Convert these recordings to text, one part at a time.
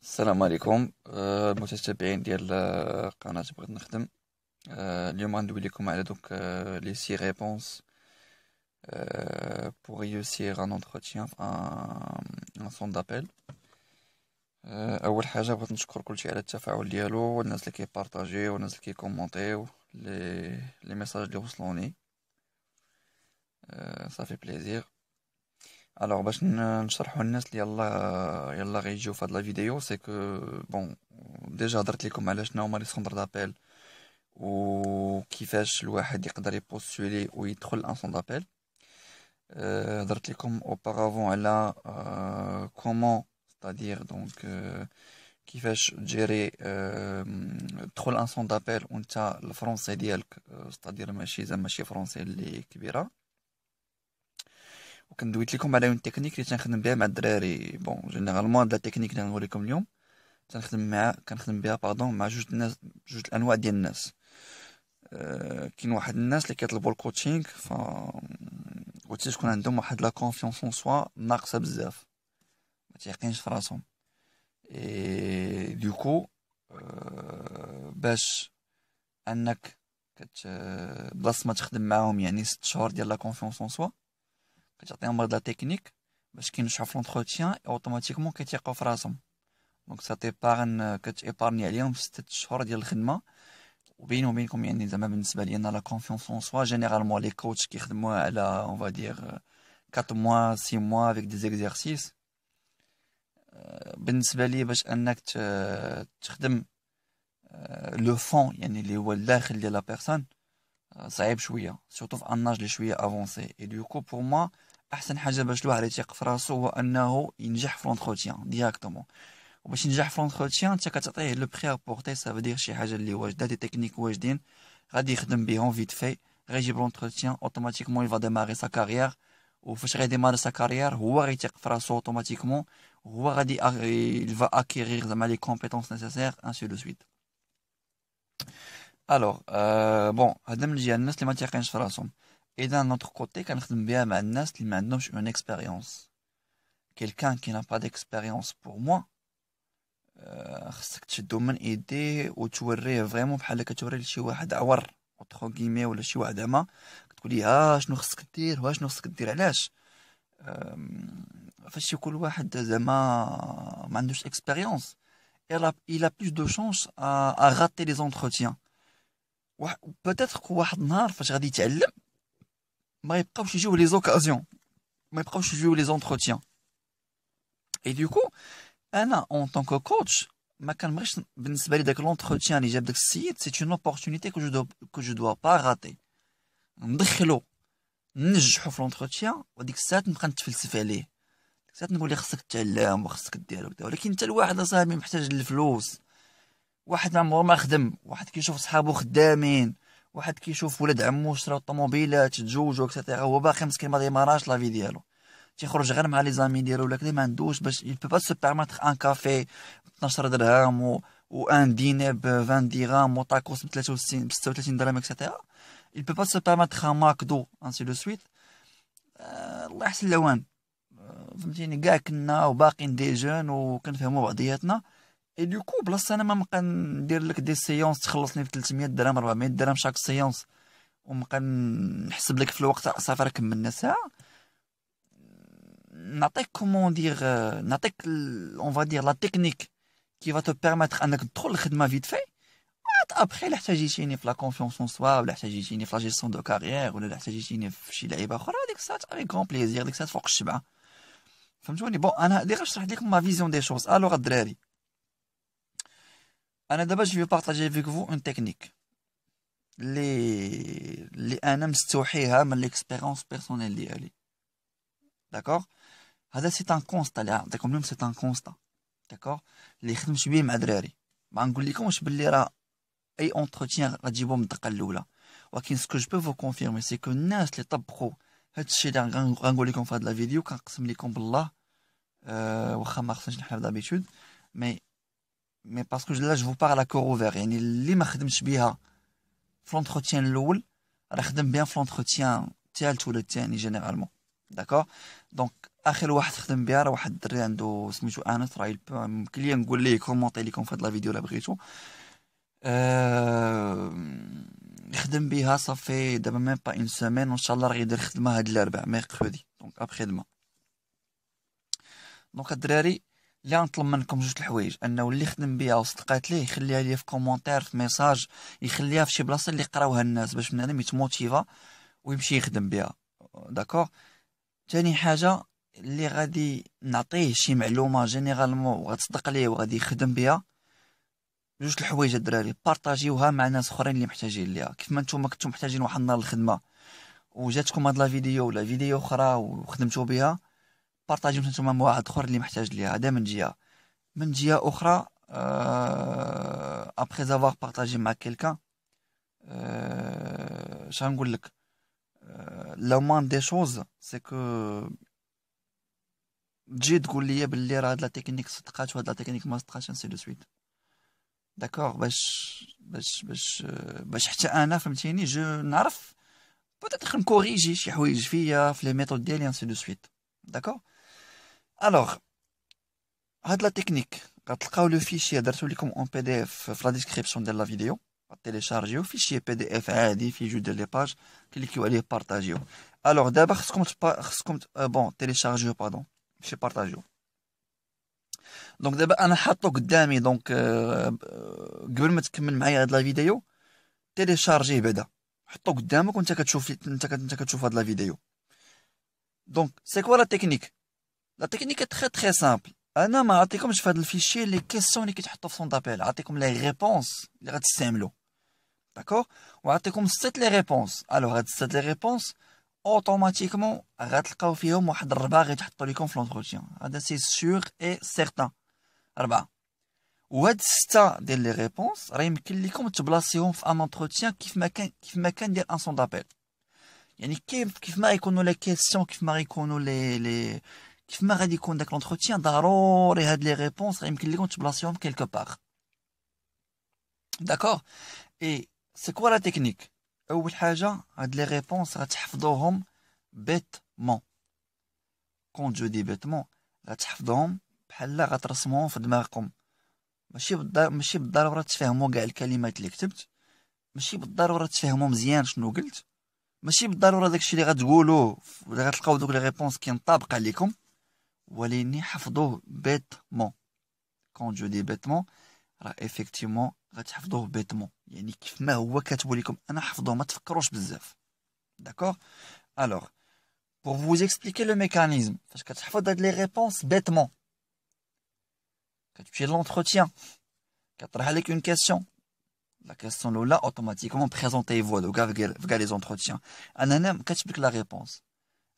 السلام عليكم المتتبعين ديال قناة بغيت نخدم. اليوم غندوي لكم على دوك لي سي ريبونس pour réussir un entretien un centre d'appel. اول حاجه بغيت نشكر كلشي على التفاعل ديالو والناس اللي كيبارطاجيو والناس اللي كيكومونطيو لي ميساج اللي وصلوني. صافي بليزير. الوغ باش نشرحوا الناس اللي يلا غيجيو في هاد لا فيديو سي كو بون ديجا هضرت لكم على شنو هما لي سونتر دابيل وكيفاش الواحد يقدر يبوستولي ويدخل ان سونتر دابيل. هضرت لكم اوبارافون على كومون ستادير دونك كيفاش تجيري تدخل ان سونتر دابيل وانت الفرونسي ديالك ستادير ماشي زعما ماشي فرونسي اللي كبيره. وكندويت لكم على اون تكنيك اللي تنخدم بها مع الدراري. بون جينيرالمون هاد لا تكنيك اللي غنوريكم اليوم كنخدم بها مع جوج الانواع ديال الناس. كاين واحد الناس اللي كيطلبوا الكوتشينغ و تكون عندهم واحد لا كونفيونس اون سوا ناقصه بزاف، ما تيقينش في راسهم. دوكو باش انك بلاص ما تخدم معاهم يعني 6 شهور ديال لا كونفيونس اون سوا، كتعطيهم هاد لا تكنيك باش كينجحوا في لونتروتيان اوتوماتيكمون كيتيقوا في راسهم. دونك سا تيبارن كتيبارني عليهم 6 شهور ديال الخدمه. وبيني وبينكم يعني زعما بالنسبه لي انا لا كونفيونس اون سوا جينيرالمون لي كوتش كيخدموها على اون فادير 4 موا 6 موا افيك دي زيكزارسيس. بالنسبه لي باش انك تخدم لو فون يعني اللي هو الداخل ديال لا بيرسون صعيب شويه، سورتو في اناج اللي شويه افونسي. اي دوكو بور موا احسن حاجه باش الواحد يثيق في راسو هو انه ينجح في لونتروتيان ديراكتومون. وباش ينجح في لونتروتيان انت كتعطيه لو بري ابورتي، سا فدير شي حاجه اللي واجده، دي تكنيك واجدين غادي يخدم بهم فيت في، غيجيب لونتروتيان اوتوماتيكمون يفا ديماري سا كارير. وفاش غيديماري سا كارير هو غيثيق في راسو اوتوماتيكمون، هو غادي يفا اكيرير زعما لي كومبيتونس نيسيسير انسي دو سويت. الوغ بون هذا من جهه الناس اللي ما تيقينش في راسهم. اذا نوتر كوتي كنخدم بها مع الناس اللي ما عندهمش اون اكسبيريونس. كيلكان كي نا با ديكسبيريونس بور موا خصك تشدو من ايديه وتوريه فريمون بحال كتوري لشي واحد عور اوتخو كيمي ولا شي واحد عما، كتقولي شنو خصك دير شنو خصك دير. علاش فاش يكون واحد زعما ما عندوش اكسبيريونس il a plus de chance à rater les entretiens. بوتيتر واحد النهار فاش غادي يتعلم ما يبقاوش يجيو لي زوكازيون، ما يبقاوش يجيو لي زونتروتيان. اي دوكو انا اون طونك كوتش ما كنبغيش بالنسبه لي داك لونتروتيان اللي جاب داك السيد سي اون اوبورتونيتي كو جو دو با راتي. ندخلو ننجحو في لونتروتيان وديك الساعات نبقى نتفلسف عليه، ديك الساعات نقول ليه خصك تتعلم وخصك دير وكذا. ولكن انت الواحد اصاحبي محتاج للفلوس، واحد ما عمره ما خدم، واحد كيشوف صحابو خدامين، واحد كيشوف ولاد عمو شراو طوموبيلات تزوجوا اكسيتيرا، هو باقي مسكين ما ديماراش لافي ديالو، تيخرج غير مع لي زامي ديالو ولا كذا، ما عندوش باش يل با سو بيرميتر ان كافي ب 12 درهم و ان ديني ب 20 درهم وطاكوس ب 63 ب 36 درهم اكسيتيرا. il peut pas se permettre un McDo ainsi de suite. الله يحسن الاوان. فهمتيني كاع كنا وباقيين دي جون وكنفهموا بعضياتنا. اي دوكو بلاصه انا ما نبقى ندير لك دي سيونس تخلصني ب 300 درهم 400 درهم شاك سيونس ونبقى نحسب لك في الوقت صافي راه كملنا ساعه. نعطيك كومون دير نعطيك اون فا دير لا تكنيك كي فا تو بيرميتر انك تدخل الخدمه فيت في. ابخي الا احتاجيتيني في لا كونفيونس اون سوا ولا احتاجيتيني في لا جيستيون دو كارير ولا احتاجيتيني في شي لعيبه اخرى، ديك الساعه افيك كون بليزير، ديك الساعه فوق الشبعه. فهمتوني؟ بون انا اللي غنشرح لكم ما فيزيون دي شوز. الوغ الدراري انا دابا جو بارطاجي افيك فو اون تكنيك اللي انا مستوحيها من ليكسبيريونس بيرسونيل ديالي. داكوغ؟ هذا سي ان كونستا اللي نعطيكم اليوم، سي ان كونستا داكوغ اللي خدمت بيه مع دراري. ما نقول لكمش باللي راه اي اونتروتيان غتجيبو من الدقه الاولى، ولكن سكو جو بو فو كونفيرمي سي كو الناس اللي طبقوا هاد الشيء اللي غنقول لكم في هاد لا فيديو كنقسم لكم بالله واخا ما خصنيش نحلف دابيتود مي باسكو لا جو بارل ا كور اوفير، يعني اللي ما خدمش بيها في لونتروتيان الاول راه خدم بيان في لونتروتيان الثالث ولا الثاني جينيرالمون. داكوغ؟ دونك اخر واحد خدم بها راه واحد الدري عنده سميتو انس، راه يمكن لي نقول ليه كومونتي ليكم في هاد لا فيديو الا بغيتو. أه... خدم بها صافي دابا ميم با اون سيمين، وان شاء الله راه غيدير خدمه هاد الاربعاء ميركودي دونك ابخي دما. دونك الدراري اللي غنطلب منكم جوج الحوايج، انه اللي خدم بها وصدقات ليه يخليها ليا في كومونتير في ميساج، يخليها في شي بلاصه اللي يقراوها الناس باش بنادم يتموتيفا ويمشي يخدم بها. داكوغ. تاني حاجه اللي غادي نعطيه شي معلومه جينيرالمون وغتصدق ليه وغادي يخدم بها، جوج الحوايج الدراري بارطاجيوها مع ناس اخرين اللي محتاجين ليها. كيف ما نتوما كنتو محتاجين واحد النهار الخدمه وجاتكم هاد لا فيديو ولا فيديو اخرى وخدمتو بها، بارطاجيو نتوما مع واحد اخر اللي محتاج ليها. هذا من جهه. من جهه اخرى ابخي افوار بارطاجي مع كيلكان، اش غنقول لك، لو مان دي شوز سي كو تجي تقول لي باللي راه هاد لا تكنيك صدقات وهاد لا تكنيك ما صدقاتش انسي دو سويت. داكوغ. باش حتى انا فهمتيني جو نعرف بوتيتر نكوريجي شي حوايج فيا في لي ميثود ديالي انسي دو سويت. داكوغ. الوغ هاد لا تكنيك غتلقاو لو فيشي درتو لكم اون بي دي اف في لا ديسكريبسيون ديال لا فيديو، غتيليشارجيو فيشي بي دي اف عادي فيه جوج ديال لي باج، كليكيو عليه بارطاجيو. الوغ دابا خصكم بون تيليشارجيو باردون ماشي بارطاجيو. دونك دابا انا حاطو قدامي، دونك قبل ما تكمل معايا هاد لا فيديو تيليشارجيه بعدا، حطو قدامك وانت كتشوف انت كتشوف هاد لا فيديو. دونك سي كوا لا تكنيك؟ لا تكنيك تري تري سامبل. انا ما عطيكمش في هاد الفيشي لي كيسيون اللي كيتحطوا في سون عطيكم لي ريبونس اللي غتستعملوا. داكوغ. وعطيكم 7 لي ريبونس. الوغ هاد 7 لي ريبونس اوتوماتيكمون غتلقاو فيهم واحد الربعه غيتحطوا لكم في لونتروتيان، هذا سي سور اي سيغتان. 4. وهاد 6 ديال لي ريبونس راه يمكن لكم تبلاصيهم في ان انتروتيان كيف ما كان ديال ان سون دابيل. يعني كيف ما يكونوا لي كيسيون، كيف ما يكونوا كيف ما غادي يكون داك لونتروتيان، ضروري هاد لي ريبونس راه يمكن لكم تبلاصيهم كيلكو باغ. داكوغ. اي سي كوا لا تكنيك؟ اول حاجه هاد لي ريبونس غتحفظوهم بيتمون. كون جو دي بيتمون غتحفظوهم بحال غترسموهم في دماغكم. ماشي بالضروره تفهموا كاع الكلمات اللي كتبت، ماشي بالضروره تفهموا مزيان شنو قلت، ماشي بالضروره داكشي اللي غتقولوه غتلقاو دوك لي ريبونس كينطابق عليكم، ولكن حفظوه بيتمون. كون جو دي بيتمون راه افيكتيفمون غتحفظوه بيتمون، يعني كيف ما هو كاتبو لكم انا حفظوه، ما تفكروش بزاف. داكوغ. الوغ pour vous expliquer le mécanisme فاش كتحفظ هاد لي ريبونس بيتمون، كتمشي لونتروتيان كطرح عليك اون كيسيون، لا كيسيون الاولى اوتوماتيكمون بريزونتيفو دوكا في كاع لي زونتروتيان. انا هنا كاتب لك لا ريبونس،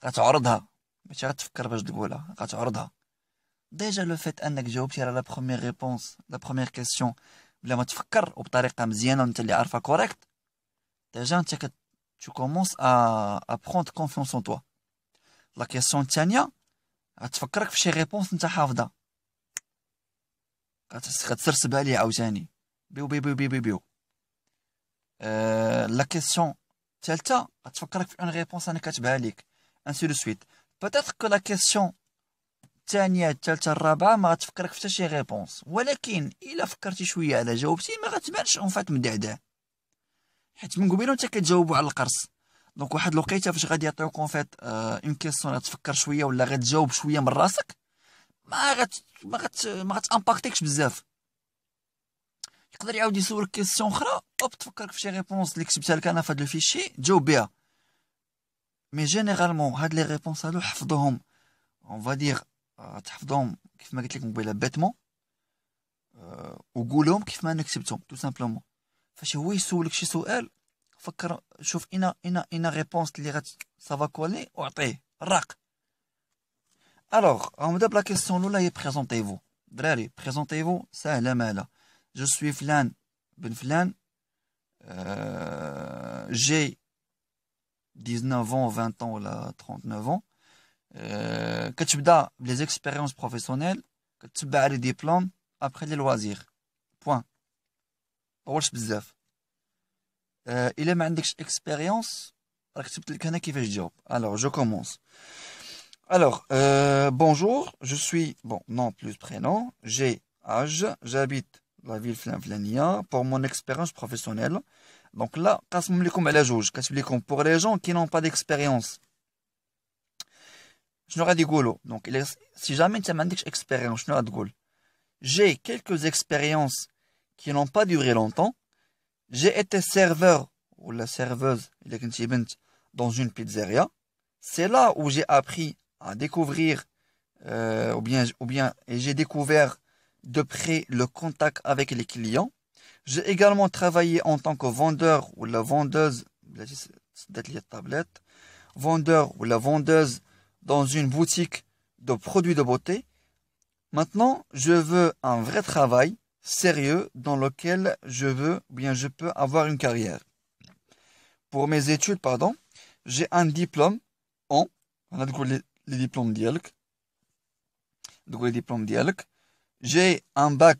غتعرضها ماشي غتفكر باش تقولها، غتعرضها. ديجا لو فيت انك جاوبتي على لا بروميير ريبونس لا بروميير كيسيون بلا ما تفكر وبطريقه مزيانه وانت اللي عارفها كوريكت، ديجا انت tu commences à prendre confiance en toi. لا كيسيون الثانيه غتفكرك في شي ريبونس انت حافظها، غتسرسبها لي عاوتاني بيو بيو بيو بيو بيو. لا كيسيون الثالثه غتفكرك في اون ريبونس انا كاتبها ليك انسي دو سويت. بوتيتر كو لا كيسيون الثانيه الثالثه الرابعه ما غتفكرك في حتى شي ريبونس، ولكن الا فكرتي شويه على جاوبتي ما غتبانش اون فات مدعدع، حيت من قبيله انت كتجاوبوا على القرص. دونك واحد الوقيته فاش غادي يعطيوك اون فات اون كيسيون غتفكر شويه ولا غتجاوب شويه من راسك، ما غتامباكتيكش بزاف. يقدر يعاود يسولك كيسيون اخرى اوب تفكرك في شي ريبونس اللي كتبتها لك انا في هذا الفيشي تجاوب بها. مي جينيرالمون هاد لي ريبونس هادو حفظوهم اون فادير، تحفظهم كيف ما قلت لك مقبله بيتمون، وقولهم كيف ما انا كتبتهم تو سامبلومون. فاش هو يسولك شي سؤال فكر شوف انا ريبونس اللي سافا كولي وعطيه الراق. الوغ نبدا بلا كيسيون الاولى هي بريزونتيفو. دراري بريزونتيفو ساهله مالا. جو سوي فلان بن فلان، جي 19 ans 20 ans ولا 39 ans. كتبدا بلي زيكسبيريونس بروفيسيونيل، كتبع لي ديبلوم ابخي لي لوازير بوين. طولش بزاف. الا ما عندكش اكسبيريونس راه كتبت لك هنا كيفاش تجاوب. الوغ جو كومونس. Alors, bonjour, je suis, bon, nom plus prénom, j'ai âge, j'habite la ville Flanflania pour mon expérience professionnelle. Donc là, قاسم لكم على جوج كتب لكم pour les gens qui n'ont pas d'expérience. شنو غادي يقولوا؟ Donc si jamais انت ما عندكش expérience شنو غتقول؟ J'ai quelques expériences qui n'ont pas duré longtemps. J'ai été serveur ou la serveuse, إلا كنتي بنت, dans une pizzeria. C'est là où j'ai appris à découvrir ou bien et j'ai découvert de près le contact avec les clients. J'ai également travaillé en tant que vendeur ou la vendeuse, vendeur ou la vendeuse dans une boutique de produits de beauté. Maintenant, je veux un vrai travail sérieux dans lequel je peux avoir une carrière. Pour mes études, pardon, j'ai un diplôme en, on a les diplômes ديالك, تقول les diplômes ديالك. J'ai un bac,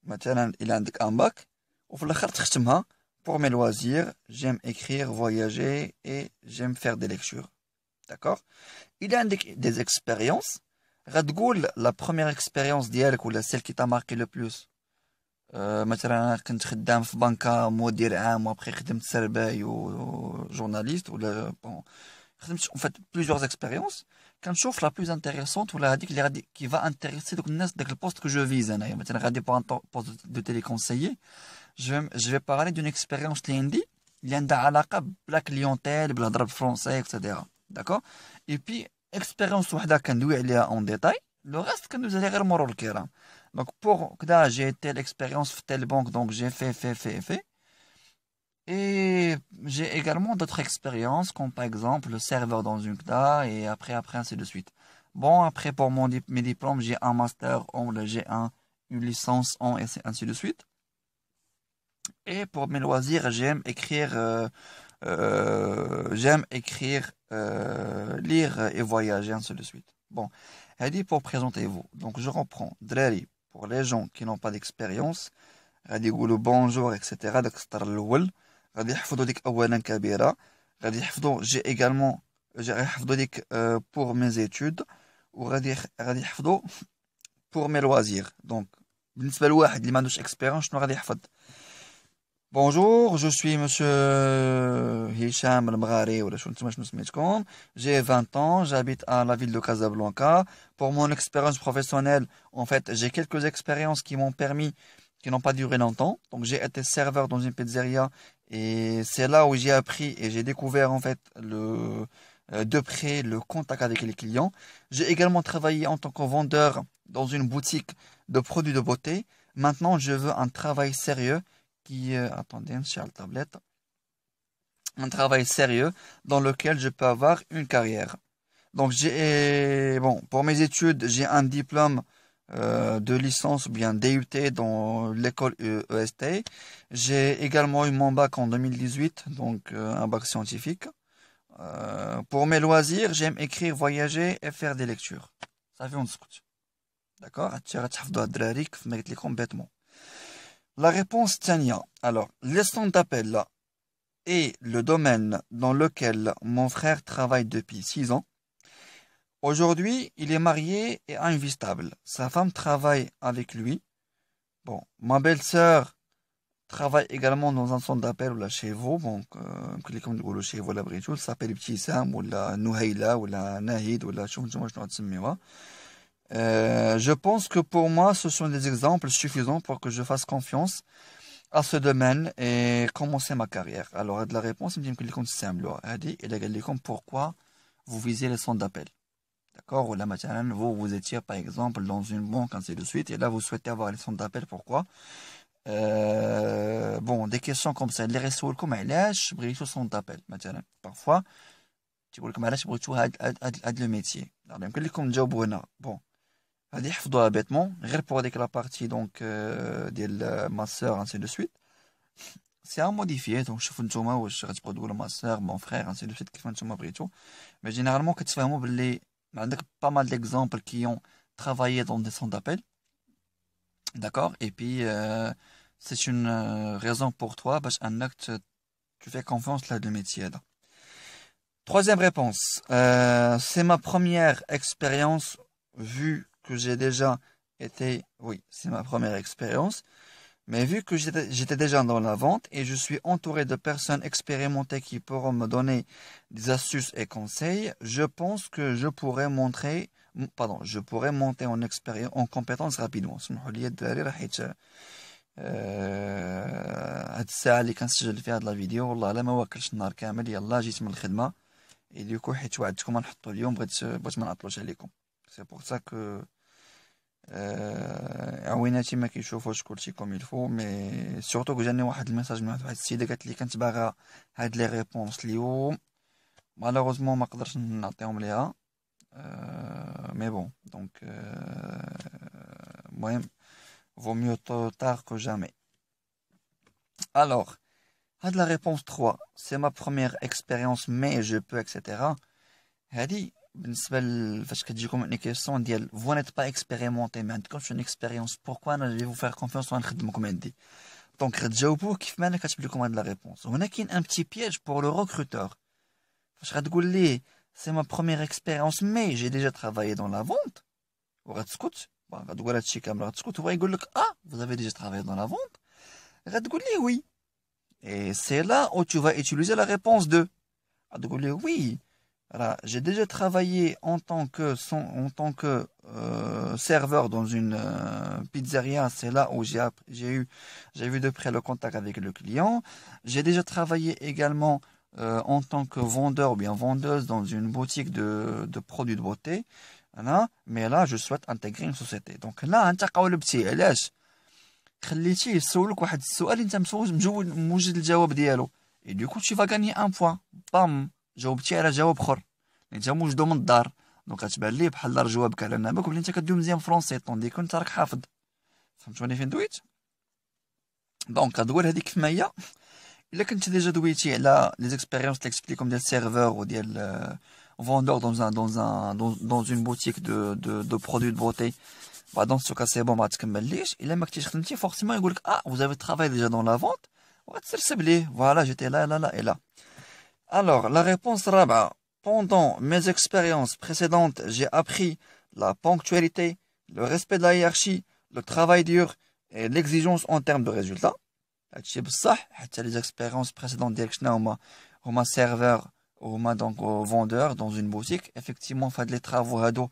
مثلا il a un bac, وفي الاخر تختمها. Pour mes loisirs, j'aime écrire, voyager et j'aime faire des lectures. D'accord? Il a des expériences. غتقول la première expérience ديالك ولا celle qui t'a marqué le plus. مثلا كنت خدام في بنكة مدير عام وابخي خدمت سرباي وجورناليست ولا بون خدمت en fait plusieurs expériences. كنشوف لا بلوز انتريسونت ولا هذيك اللي غادي كي فا انتريسي دوك الناس داك البوست كو جو فيز انايا. مثلا غادي بوغ ان بوست دو تيليكونسيي, je vais parler d'une expérience اللي عندي اللي عندها علاقة بلا كليونتيل بالهضره بالفرونسي اكسيتيرا. داكور. اي بي اكسبيريونس وحده كندوي عليها اون ديتاي, لو ريست كندوز عليه غير مرور الكرام. Donc pour كدا j'ai telle expérience في telle banque, donc j'ai fait. Et j'ai également d'autres expériences, comme par exemple le serveur dans une CDA, et après, ainsi de suite. Bon, après, pour mes diplômes, j'ai un master en, j'ai une licence en, et ainsi de suite. Et pour mes loisirs, lire et voyager, ainsi de suite. Bon, elle dit pour présenter vous. Donc, je reprends. Drari, pour les gens qui n'ont pas d'expérience, غادي يقولوا bonjour, etc. داك السطر الأول. غادي يحفظوا ديك اولا كبيره. غادي يحفظوا جي ايغالمون غادي يحفظوا ديك pour mes études. غادي يحفظوا pour mes loisirs. Donc بالنسبه لواحد اللي ما عندوش اكسبيريونس شنو غادي يحفظ؟ Bonjour, je suis monsieur Hicham Al-Mghari, ou شنو سميتكم. J'ai 20 ans, j'habite à la ville de Casablanca. Pour mon expérience professionnelle, en fait, j'ai quelques expériences qui n'ont pas duré longtemps. Donc, j'ai été serveur dans une pizzeria et c'est là où j'ai appris et j'ai découvert, en fait, de près le contact avec les clients. J'ai également travaillé en tant que vendeur dans une boutique de produits de beauté. Maintenant, je veux un travail sérieux attendez, sur la tablette. Un travail sérieux dans lequel je peux avoir une carrière. Donc, pour mes études, j'ai un diplôme de licence ou bien DUT dans l'école EST. J'ai également eu mon bac en 2018, donc un bac scientifique. Pour mes loisirs, j'aime écrire, voyager et faire des lectures. Ça fait on discute. D'accord? Complètement. La réponse Tania. Alors, les centres d'appel là est le domaine dans lequel mon frère travaille depuis 6 ans. Aujourd'hui, il est marié et a une vie stable. Sa femme travaille avec lui. Bon, ma belle-sœur travaille également dans un centre d'appel ou là chez vous. Bon, comme chez vous, la Bridgewood, s'appelle Ibtissam ou la Nouhaïla ou la Nahid ou la je pense que pour moi, ce sont des exemples suffisants pour que je fasse confiance à ce domaine et commencer ma carrière. Alors, la réponse, il me dit simple. Il a pourquoi vous visez les centres d'appel. D'accord? Ou là, maintenant, vous étiez par exemple dans une banque, ainsi de suite, et là, vous souhaitez avoir les centres d'appel. Pourquoi? Bon, des questions comme ça. Les réseaux, comme علاش بغيتو centre d'appel, مثلا. Parfois, تقول لكم علاش بغيتو هاد le métier. Alors, يمكن لكم تجاوبوا هنا. Bon. غادي يحفظوها بيتمون غير بوغ ديك لابارتي دونك ديال ما سور انسي دو سويت. سي ان موديفيي دونك شوفوا نتوما واش غتبقاو تقولوا ما سور مون فخير انسي دو سويت كيف نتوما بغيتو. مي جينيرالمون كتفهموا باللي عندك با مال ديكزامبل كي اون travaillé dans des centres d'appel. D'accord? Et puis c'est une raison pour toi باش انك tu fais confiance là de métier là. Troisième réponse. C'est ma première expérience, vu que j'ai déjà été... Oui, c'est ma première expérience. Mais vu que j'étais déjà dans la vente et je suis entouré de personnes expérimentées qui pourront me donner des astuces et conseils, je pense que je pourrais monter en expérience, en compétence rapidement. اسمحوا لي الدراري راح هاد الساعة اللي كنسجل فيها هاد لا فيديو والله لا ما واكلش النهار كامل، يلا جيت من الخدمة et du coup حيت وعدتكم غنحطو اليوم بغيت ما نعطلوش عليكم. C'est pour ça que عويناتي ما كيشوفوش كلشي كوم يلفو، مي سورتو كو جاني واحد الميساج من واحد السيده قالت لي كنت باغا هاد لي ريبونس اليوم، مالوغوزمون ما قدرتش نعطيهم ليها. مي بون دونك المهم vaut mieux tard que jamais. Alors, هاد la réponse 3, c'est ma première expérience mais je peux etc. هادي بالنسبه فاش كتجيكم اون كيسيون ديال vous n'êtes pas expérimenté ما عندكمش اون اكسبيريونس pourquoi انا جو فير كونفيونس ونخدمكم عندي. دونك غتجاوبوه كيف ما انا كاتب لكم هاد لا ريبونس. هنا كاين ان بتي بياج بور لو ريكروتور، فاش غتقول ليه سي ما بروميير اكسبيريونس مي جي ديجا ترافايي دون لا فونت وغتسكت، غتقول هادشي كامل غتسكت، هو يقول لك vous avez déjà travaillé dans la vente، غتقول ليه oui. Et c'est là où tu vas utiliser la réponse 2. غتقول ليه oui. Alors, j'ai déjà travaillé en tant que serveur dans une pizzeria. C'est là où j'ai eu de près le contact avec le client. J'ai déjà travaillé également en tant que vendeur ou bien vendeuse dans une boutique de produits de beauté. Voilà. Mais là, je souhaite intégrer une société. Donc là, انت قولبتي علاش خليتيه يسولك واحد السؤال انت موجد الجواب ديالو. Et du coup, tu vas gagner un point. Bam. جاوبتي على جواب اخر انت موجدو من الدار، دونك غتبان ليه بحال دار جوابك على نامك وبلي انت كدوي مزيان فرونسي طوندي كنت راك حافظ. فهمتوني فين دويت؟ دونك غتقول هذيك كيف ما هي. الا كنت ديجا دويتي على لي زيكسبيريونس اللي اكسبليكم ديال سيرفور وديال فوندور dans une boutique de produits de beauté، dans ce cas c'est bon ما تكمليش. الا ما كنتيش خدمتي فورسيمون يقول لك vous avez travaillé déjà dans la vente وغتسرسب ليه voilà j'étais là et là. Alors la réponse رابعه. Pendant mes expériences précédentes, j'ai appris la ponctualité, le respect de la hiérarchie, le travail dur et l'exigence en termes de résultats. هادشي بصح حتى les expériences précédentes ديالك شنو هما serveur هما donc vendeur dans une boutique. Effectivement فهاد لي travaux هادو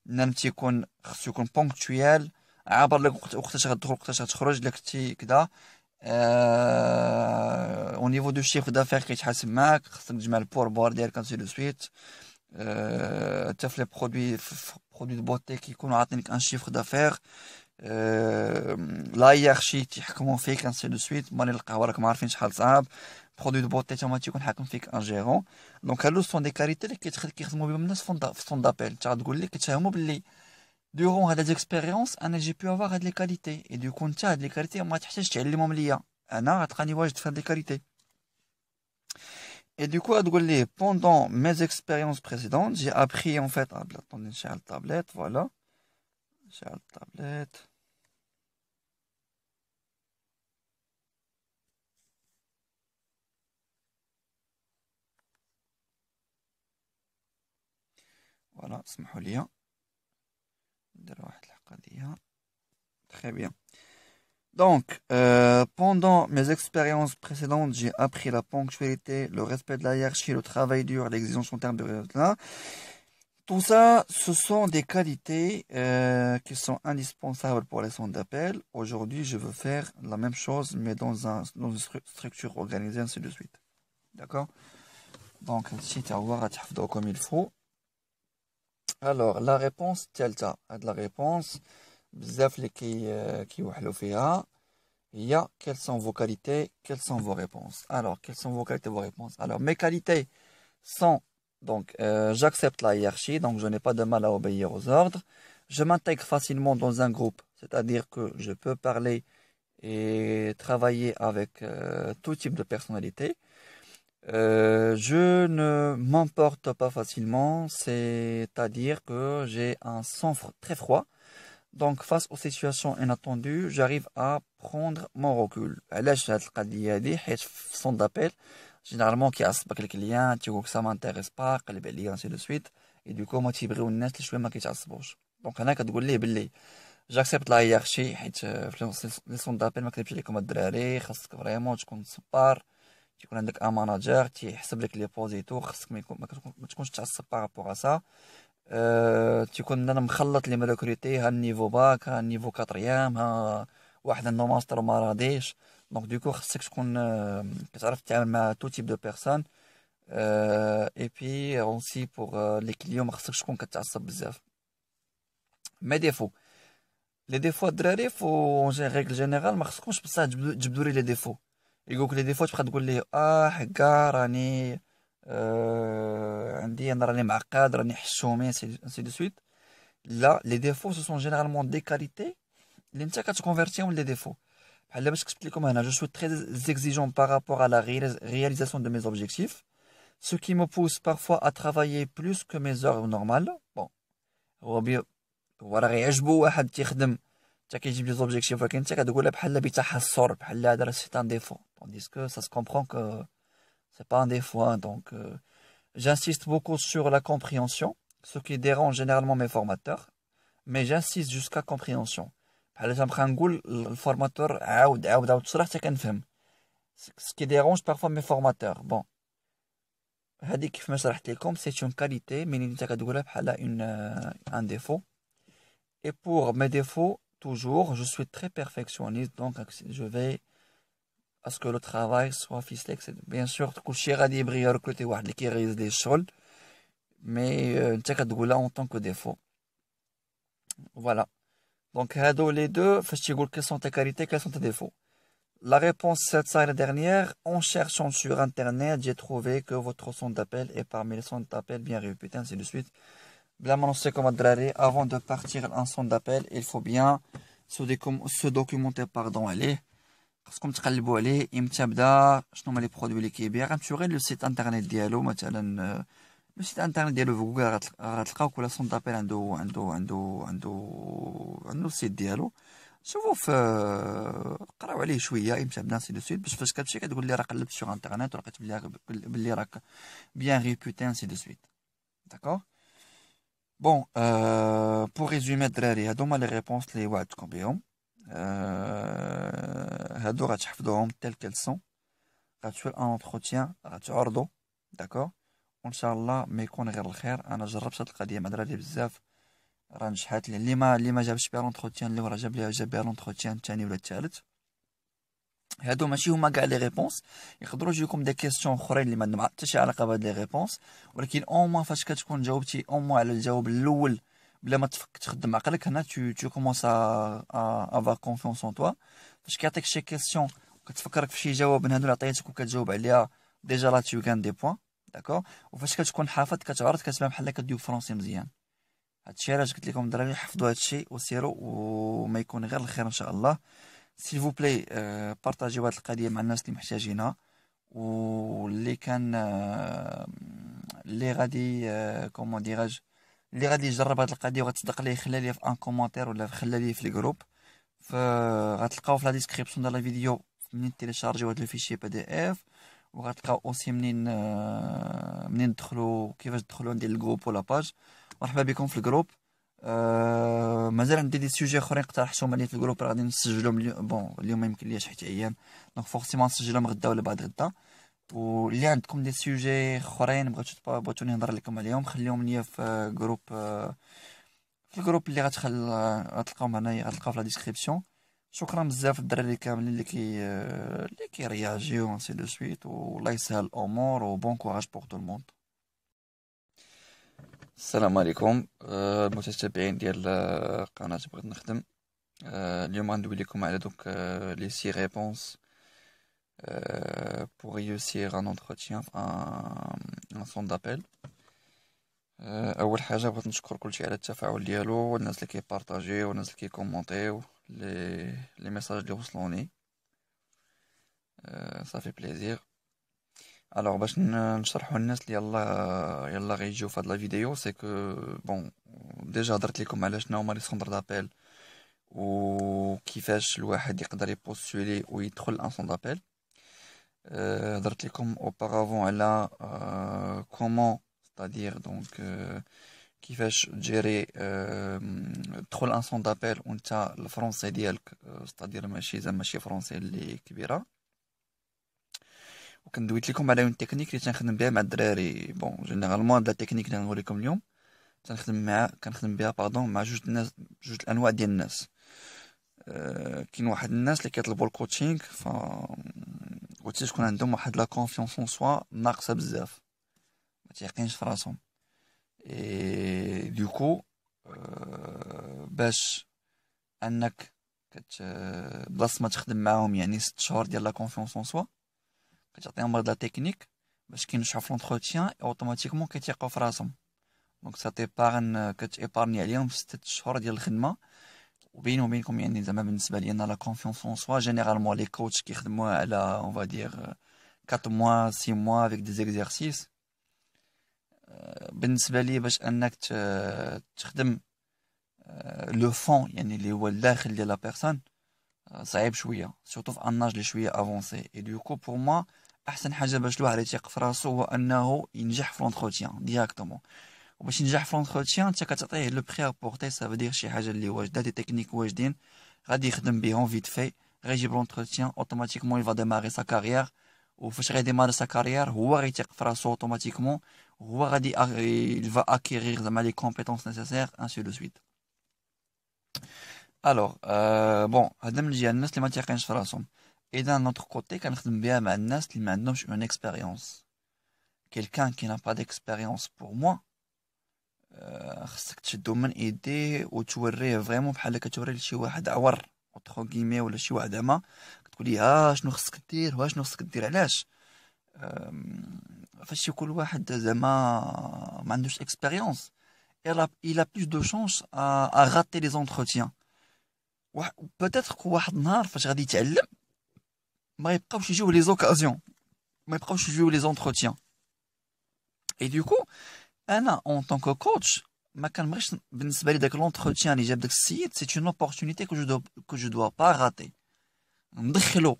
نمتي يكون خصو يكون ponctuel، عابر لك وقتاش غتدخل وقتاش غتخرج لك تي كدا. au niveau du chiffre d'affaires كيتحاسب معاك، خصك تجمع البوربوار ديالك انسي دو سويت. حتى في لي برودوي دو بوتي كيكونوا عاطينك ان شيفر دافير، لا هيرارشي تيحكموا فيك انسي دو سويت. مالي القهوه راكم عارفين شحال صعاب. برودوي دو بوتي تما تيكون حاكم فيك ان جيرون. دونك هادو سون دي كاليتي اللي كيخدموا بهم الناس في سون دابيل. انت غتقول لي كتفهموا باللي durant هاد اكسبيريونس انا جي بي افوار هاد لي كاليتي، اي دوكو انت هاد لي كاليتي ما تحتاج تعلمهم ليا، انا غتلقاني واجد في هاد لي كاليتي. Et du coup, pendant mes expériences précédentes, j'ai appris en fait. Attendez, j'ai la tablette, voilà. J'ai la tablette. Voilà, اسمحوا لي. ندير واحد الحقة. Très bien. Donc, pendant mes expériences précédentes, j'ai appris la ponctualité, le respect de la hiérarchie, le travail dur, l'exigence en termes de résultats. Tout ça, ce sont des qualités qui sont indispensables pour les centres d'appel. Aujourd'hui, je veux faire la même chose, mais dans une structure organisée, ainsi de suite. D'accord? Donc, si tu as voir comme il faut. Alors, la réponse, Delta. La réponse, بزاف اللي كيوحلوا فيها هي quelles sont vos qualités, quelles sont vos réponses. Alors, quelles sont vos qualités, vos réponses? Alors, mes qualités sont donc j'accepte la hiérarchie, donc je n'ai pas de mal à obéir aux ordres. Je m'intègre facilement dans un groupe, c'est-à-dire que je peux parler et travailler avec tout type de personnalité. Je ne m'emporte pas facilement, c'est-à-dire que j'ai un sang très froid. Donc, face aux situations inattendues, j'arrive à prendre mon recul. علاش هاد القضية هادي؟ حيت في الصون دابيل généralement كيعصبك الكليان تيقولك ça m'intéresse pas قلب عليا ainsi de suite et du coup ما تيبغيو الناس اللي شويه ما كيتعصبوش. دونك هنا كتقول ليه باللي جاكسبت لا هيرارشي حيت في لي سون دابيل ما كنمشي لكم الدراري خاصك فريمون تكون صبار تيكون عندك ان ماناجر تيحسب لك لي بوزيتو خاصك ما تكونش تعصب بارابور سا تيكون انا مخلط لي مريكروتي ها النيفو باك ها النيفو كاتريام ها واحد عنده ماستر وما راضيش دونك دوكو خاصك تكون كتعرف تتعامل مع تو تيب دو بيرسون اي بي اونسي بوغ لي كليون ما خاصكش تكون كتعصب بزاف. مي ديفو لي ديفو الدراري فو ريغل جينيرال ما خصكمش بصح تجبدوا لي ديفو يقولك لي ديفو تبقى تقول ليه حكا راني عندي انا راني معقد راني حشومي انسي دو سويت. لا لي ديفو سو سون جينيرالمون دي كاليتي اللي انت كتكونفيرتيهم لي ديفو. بحال باش كتبت لكم هنا جو سوي تري اكزيجون بارابور على réalisation de mes objectifs ce qui me pousse parfois à travailler plus que mes heures normales. bon هو راه غيعجبو واحد تيخدم حتى كيجيب لي زوبجيكتيف ولكن انت كتقولها بحال بتحسر بحال هذا راه سي ان ديفو tandis que ça se comprend que c'est pas un défaut hein. donc j'insiste beaucoup sur la compréhension ce qui dérange généralement mes formateurs mais j'insiste jusqu'à compréhension. بحال تنبقى نقول الفورماتور عاود تشرح حتى كنفهم ce qui dérange parfois mes formateurs. bon هذه كيف ما شرحت لكم سي اون كاليتي ملي انت كتقولها بحال ان ديفو. Et pour mes défauts, toujours, je suis très perfectionniste, donc je vais à ce que le travail soit ficelé. Bien sûr, كلشي غادي يبغي يركروتي واحد اللي كيغيز ليه الشغل مي انت كتقولها en tant que défaut. Voilà. Donc هادو les deux فاش تيقول quelles sont tes qualités, quels sont tes défauts. La réponse cette semaine dernière, en cherchant sur internet, j'ai trouvé que votre son d'appel est parmi les sons d'appel bien réputés, ainsi de suite. بلا ما نوصيكم الدراري avant de partir un son d'appel il faut bien se documenter pardon عليه خاصكم تقلبوا عليه امتى بدا شنو هما لي برودوي اللي كيبيع غتمشيو غير لو سيت انترنيت ديالو مثلا لو سيت انترنيت ديالو في جوجل غتلقاو كل سون دابيل عنده السيت ديالو شوفوا في قراو عليه شويه امتى بدا سي دو سويت باش فاش كتمشي كتقول لي راه قلبت سور انترنيت ولقيت بلي راك بيان ريبوتي سي دو سويت. داكور. Bon, pour résumer الدراري هادو هما لي ريبونس اللي وعدتكم بهم. هادو غتحفظوهم تيل كيل سون غتمشيو ان اونتروتيان غتعرضوا داكور وان شاء الله ما يكون غير الخير. انا جربت هاد القضيه مع دراري بزاف راه نجحات لي اللي ما جابش بها لونتروتيان اللي وراه جاب بها لونتروتيان الثاني ولا الثالث. هادو ماشي هما كاع لي ريبونس يقدروا يجيكم دي كيسيون اخرين اللي ما عندهم حتى شي علاقه بهاد لي ريبونس ولكن او موان فاش كتكون جاوبتي او موان على الجواب الاول بلا ما تخدم عقلك هنا تو كومونس افا كونفيونس اون توا. فاش كيعطيك شي كيسيون كتفكرك في شي جواب من هادو اللي عطيتك وكتجاوب عليها ديجا لا تو غان دي بوين داكور. وفاش كتكون حافظ كتعرض كتبان بحال كدوي فرونسي مزيان. هادشي علاش قلت لكم الدراري حفظوا هادشي وسيروا وما يكون غير الخير ان شاء الله. s'il vous plaît بارطاجيو هاد القضيه مع الناس اللي محتاجينها واللي كان اللي غادي كومون ديراج اللي غادي يجرب هاد القضيه وغتصدق ليه خلي لي في ان كومونتير ولا خلي لي في الجروب غتلقاو في لا ديسكريبسيون ديال لا فيديو منين تيليشارجيو هاد الفيشي بي دي اف وغتلقاو اوسي منين تدخلوا كيفاش تدخلوا ندير الجروب ولا باج. مرحبا بكم في الجروب. مازال عندي دي سوجي اخرين اقترحتهم عليا في الجروب غادي نسجلهم بون اليوم ما يمكن ليش حيت عيان دونك فورسيمون نسجلهم غدا ولا بعد غدا. واللي عندكم دي سوجي اخرين بغيتوني نهضر لكم عليهم خليهم ليا في جروب في الجروب اللي غتلقاوهم هنايا غتلقاو في لا ديسكريبسيون. شكرا بزاف الدراري كاملين اللي كيرياجيو سي دو سويت والله يسهل الامور وبون كوراج بور تو الموند. السلام عليكم المتتبعين ديال قناة بغيت نخدم. اليوم غندوي لكم على دوك لي سي ريبونس pour réussir un entretien un son d'appel. اول حاجه بغيت نشكر كلشي على التفاعل ديالو والناس اللي كيبارطاجيو والناس اللي كيكومونطيو لي ميساج اللي وصلوني صافي بليزير. الوغ باش نشرحوا الناس اللي يلا غيجيو في هاد لا فيديو سي كو بون ديجا هضرت لكم على شنو هما لي سونتر دابيل وكيفاش الواحد يقدر يبوستولي ويدخل ان سون دابيل. هضرت لكم auparavant على comment c'est-à-dire donc كيفاش تجيري تدخل ان سون دابيل وانت الفرونسي ديالك c'est-à-dire ماشي فرونسي اللي كبيره. وكندويت لكم على اون تكنيك اللي تنخدم بها مع الدراري. بون جينيرالمون هاد التكنيك اللي غنوري لكم اليوم كنخدم بها مع جوج الانواع ديال الناس. كاين واحد الناس اللي كيطلبوا الكوتشينغ قلت تكون عندهم واحد لا كونفيونس اون سوا ناقصه بزاف، ما تيقينش في راسهم. اي دوكو باش انك بلاص ما تخدم معاهم يعني 6 شهور ديال لا كونفيونس اون سوا، كتعطيهم واحد لا تكنيك باش كينجحوا في لونتروتيان اوتوماتيكمون كيتيقوا في راسهم. دونك سا تيبارن كتيبارني عليهم 6 شهور ديال الخدمه. وبيني وبينكم يعني زعما بالنسبه لي انا لا كونفيونس اون سوا جينيرالمون لي كوتش كيخدموها على اون فادير 4 موا 6 موا افيك دي زيكزارسيس. بالنسبه لي باش انك تخدم لو فون يعني اللي هو الداخل ديال لا بيرسون صعيب شويه، سورتو في اناج اللي شويه افونسي. اي دوكو بور موا احسن حاجه باش الواحد يثيق في راسو هو انه ينجح في لونتروتيان ديراكتومون. وباش ينجح في لونتروتيان انت كتعطيه لو بري ابورتي، سا فو دير شي حاجه اللي واجده، دي تكنيك واجدين غادي يخدم بهم فيت في، غيجيب لونتروتيان اوتوماتيكمون يفا ديماري سا كارير. وفاش غيديماري سا كارير هو غيثيق في راسو اوتوماتيكمون، وهو غادي il va acquérir زعما لي كومبيتونس نيسيسير انسي دو سويت. الوغ بون هذا من جهه الناس اللي ما تيقينش في راسهم. اذا نوتر كوتي كنخدم بها مع الناس اللي ما عندهمش اون اكسبيريونس. كيلكان كي نا با ديكسبيريونس بور موا خصك تشدو من ايديه وتوريه فريمون بحال كتوري لشي واحد عور اوتخو كيمي ولا شي واحد عما، كتقولي ها شنو خصك دير وها شنو خصك دير. علاش فاش يكون واحد زعما ما عندوش اكسبيريونس il a plus de chance à rater les entretiens. peut-être واحد النهار فاش غادي يتعلم ما يبقاوش يجيو لي زوكازيون، ما يبقاوش يجيو لي زونتروتيان. اي دوكو انا اون طونك كوتش ما كنبغيش بالنسبه لي داك لونتروتيان اللي جاب داك السيد سي اون اوبورتونيتي كو جو دوا با راتي. ندخلو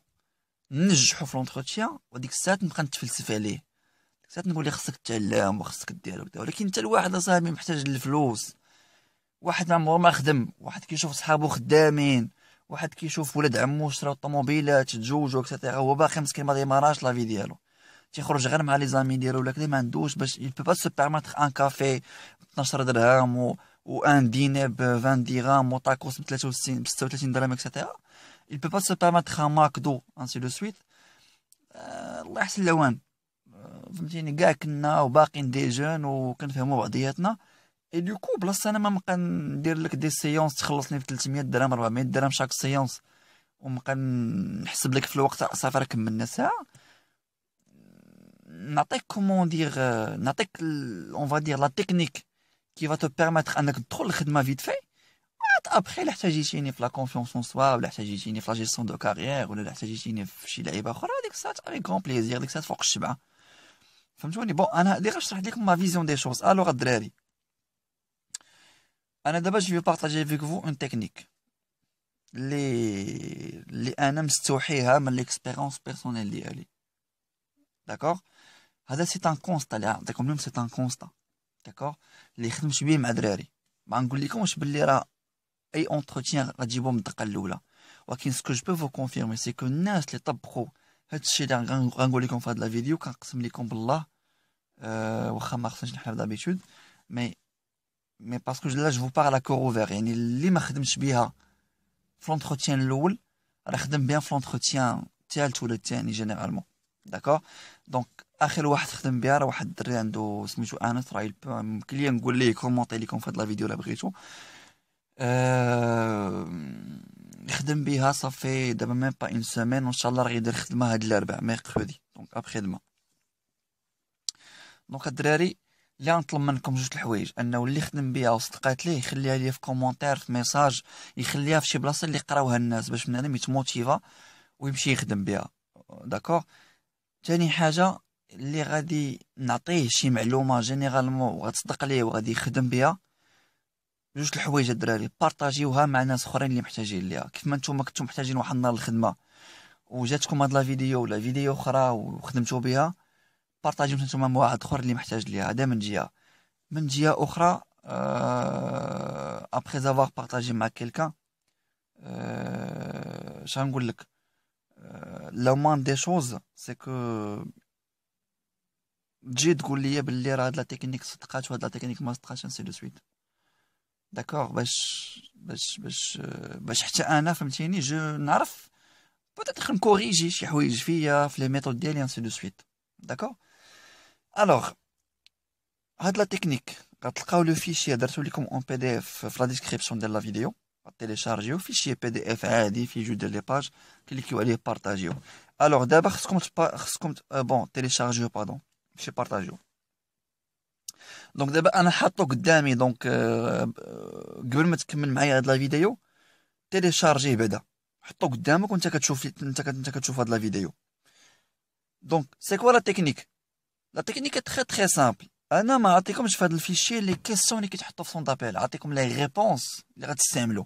ننجحو في لونتروتيان وديك الساعات نبقى نتفلسف عليه، ساعات نقول لي خصك تتعلم وخصك دير وكذا. ولكن حتى الواحد اصاحبي محتاج للفلوس، واحد عمره ما خدم، واحد كيشوف صحابو خدامين، واحد كيشوف ولاد عمو شراو طوموبيلات تزوجوا اكسيتيرا، هو باقي مسكين ما ديماراش لا في ديالو، تيخرج غير مع لي زامي ديالو ولا كذا، ما عندوش باش il peut pas se permettre ان كافي ب 12 درهم و ان دينار ب 20 درهم وطاكوس ب 63 ب 36 درهم اكسيتيرا. il peut pas se permettre un ماكدو انسي دو سويت. الله يحسن العوان. فهمتيني كاع كنا وباقيين دي جون وكنفهموا بعضياتنا. اي دوكو بلاصه انا ما نبقى ندير لك دي سيونس تخلصني في 300 درهم 400 درهم شاك سيونس ونبقى نحسب لك في الوقت صافي راه كملنا ساعه. نعطيك كومون دير نعطيك اون فا دير لا تكنيك كي فا تو بيرميتر انك تدخل الخدمه فيت في. ابخي الا احتاجيتيني في لا كونفيونس اون سوا ولا احتاجيتيني في لا جيستيون دو كارير ولا احتاجيتيني في شي لعيبه اخرى، ديك الساعه افيك كون بليزير، ديك الساعه فوق الشبعه. فهمتوني؟ بون انا ديجا شرحت لكم ما فيزيون دي شوز. الوغ الدراري انا دابا جو بارطاجي فيك فو اون تكنيك لي انا مستوحيها من ليكسبيريونس بيرسونيل ديالي. داكوغ؟ هذا سي ان كونستا اللي عطيكم اليوم، سي ان كونستا داكوغ اللي خدمت بيه مع دراري. ما نقول لكمش باللي راه اي اونتروتيان غتجيبو من الدقه الاولى، ولكن سكو جو بو فو كونفيرمي سي كو الناس اللي طبقوا هادشي اللي غنقول لكم في هاد لا فيديو كنقسم لكم بالله واخا ما خصنيش نحلف دابيتود مي باسكو لا جو بارل ا كور اوفير، يعني اللي ما خدمش بيها في لونتروتيان الاول راه خدم بها في لونتروتيان الثالث ولا الثاني جينيرالمون. داكوغ؟ دونك اخر واحد خدم بها راه واحد الدري عنده سميتو انس، راه يمكن لي نقول ليه كومونطي لكم في هاد لا فيديو الا بغيتو. خدم بها صافي دابا ميم با اون سيمين، وان شاء الله راه يدير خدمه هاد الاربع ميركودي دونك ابخي دما. دونك الدراري اللي غنطلب منكم جوج الحوايج، انه اللي خدم بها وصدقات ليه يخليها ليا في كومونتير في ميساج، يخليها في شي بلاصه اللي يقراوها الناس باش بنادم يتموتيفا ويمشي يخدم بها. داكوغ؟ ثاني حاجه اللي غادي نعطيه شي معلومه جينيرالمون وغتصدق ليه وغادي يخدم بها، جوج الحوايج الدراري بارطاجيوها مع ناس اخرين اللي محتاجين ليها. كيف ما نتوما كنتو محتاجين واحد النهار الخدمه وجاتكم هاد لا فيديو ولا فيديو اخرى وخدمتوا بها، بارطاجيو نتوما مع واحد اخر اللي محتاج ليها. هذا من جهه. من جهه اخرى après avoir partagé مع quelqu'un شنقول لك la moindre des choses c'est que تجي تقول لي باللي راه هاد لا تكنيك صدقات وهاد لا تكنيك ما صدقاتش انسي دو سويت. داكوغ باش حتى انا فهمتيني جو نعرف بوتيتر نكوريجي شي حوايج فيا في لي ميثود ديالي انسي دو سويت. داكوغ الوغ هاد لا تكنيك غتلقاو لو فيشي درتو لكم اون بي دي اف في لا ديسكريبسيون ديال لا فيديو، غتيليشارجيو فيشي بي دي اف عادي فيه جوج ديال لي باج كليكيو عليه بارطاجيو. الوغ دابا خصكم بون تيليشارجيو باردون ماشي بارطاجيو. دونك دابا انا حاطو قدامي، دونك قبل ما تكمل معايا هاد لا فيديو تيليشارجيه بعدا حطو قدامك وانت كتشوف هاد لا فيديو. دونك سي كوا لا تكنيك؟ لا تكنيك تري تري سامبل. انا ما عطيكمش في هاد الفيشي لي كيسيون اللي كيتحطوا في سون دابيل، عطيكم لي ريبونس اللي غتستعملوا.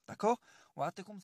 داكوغ وعطيكم